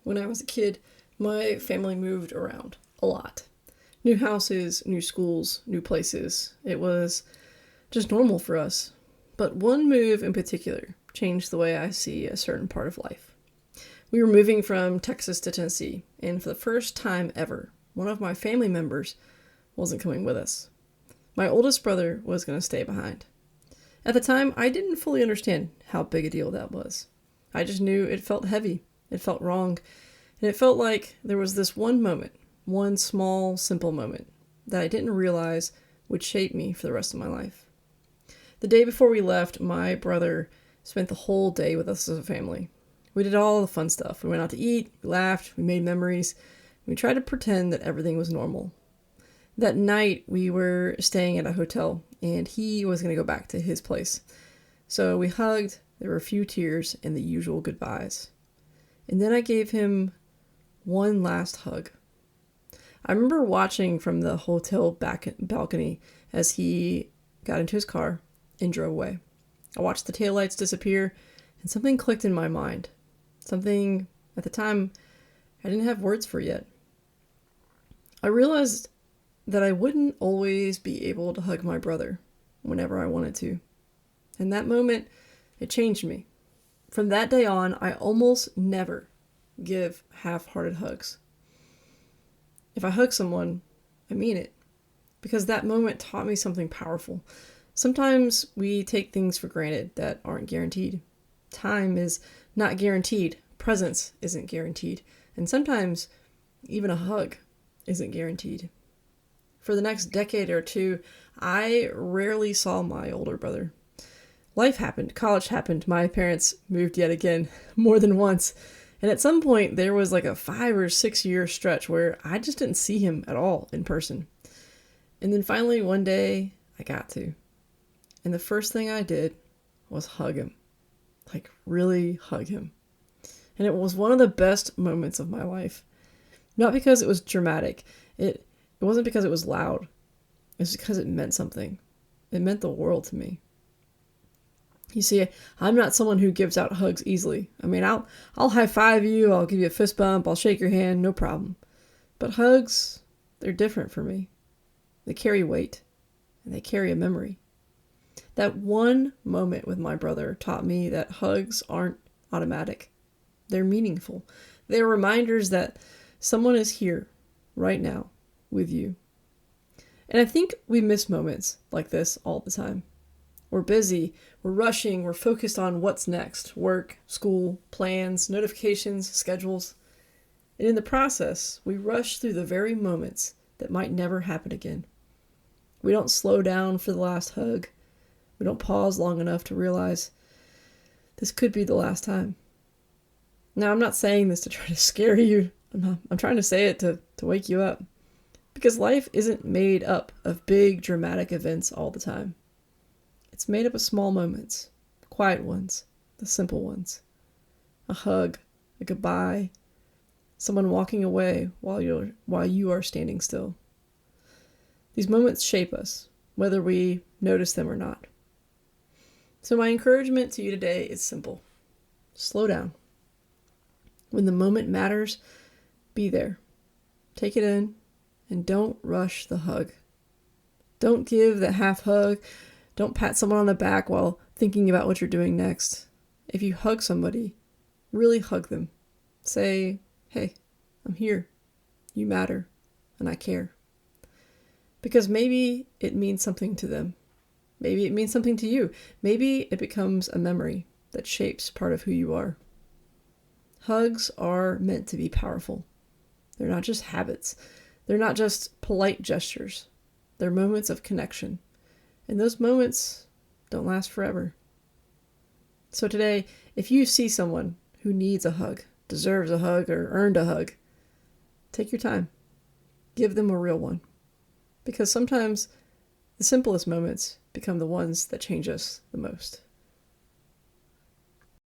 When I was a kid, my family moved around a lot. New houses, new schools, new places. It was just normal for us. But one move in particular changed the way I see a certain part of life. We were moving from Texas to Tennessee, and for the first time ever, one of my family members wasn't coming with us. My oldest brother was going to stay behind. At the time, I didn't fully understand how big a deal that was. I just knew it felt heavy, it felt wrong, and it felt like there was this one moment, one small, simple moment, that I didn't realize would shape me for the rest of my life. The day before we left, my brother spent the whole day with us as a family. We did all the fun stuff. We went out to eat, we laughed, we made memories, we tried to pretend that everything was normal. That night, we were staying at a hotel, and he was going to go back to his place. So we hugged, there were a few tears, and the usual goodbyes. And then I gave him one last hug. I remember watching from the hotel balcony as he got into his car and drove away. I watched the taillights disappear, and something clicked in my mind. Something, at the time, I didn't have words for yet. I realized that I wouldn't always be able to hug my brother whenever I wanted to. And that moment, it changed me. From that day on, I almost never give half-hearted hugs. If I hug someone, I mean it, because that moment taught me something powerful. Sometimes we take things for granted that aren't guaranteed. Time is not guaranteed. Presence isn't guaranteed. And sometimes even a hug isn't guaranteed. For the next decade or two, I rarely saw my older brother. Life happened, college happened, my parents moved yet again, more than once. And at some point, there was like a 5 or 6 year stretch where I just didn't see him at all in person. And then finally, one day, I got to. And the first thing I did was hug him. Like, really hug him. And it was one of the best moments of my life. Not because it was dramatic. It wasn't because it was loud. It was because it meant something. It meant the world to me. You see, I'm not someone who gives out hugs easily. I mean, I'll high five you, I'll give you a fist bump, I'll shake your hand, no problem. But hugs, they're different for me. They carry weight, and they carry a memory. That one moment with my brother taught me that hugs aren't automatic. They're meaningful. They're reminders that someone is here, right now, with you. And I think we miss moments like this all the time. We're busy, we're rushing, we're focused on what's next. Work, school, plans, notifications, schedules. And in the process, we rush through the very moments that might never happen again. We don't slow down for the last hug. We don't pause long enough to realize this could be the last time. Now, I'm not saying this to try to scare you. I'm trying to say it to wake you up. Because life isn't made up of big, dramatic events all the time. It's made up of small moments, quiet ones, the simple ones. A hug, a goodbye, someone walking away while you are standing still. These moments shape us, whether we notice them or not. So my encouragement to you today is simple. Slow down. When the moment matters, be there. Take it in, and don't rush the hug. Don't give the half hug. Don't pat someone on the back while thinking about what you're doing next. If you hug somebody, really hug them. Say, hey, I'm here. You matter, and I care. Because maybe it means something to them. Maybe it means something to you. Maybe it becomes a memory that shapes part of who you are. Hugs are meant to be powerful. They're not just habits. They're not just polite gestures. They're moments of connection. And those moments don't last forever. So today, if you see someone who needs a hug, deserves a hug, or earned a hug, take your time. Give them a real one. Because sometimes the simplest moments become the ones that change us the most.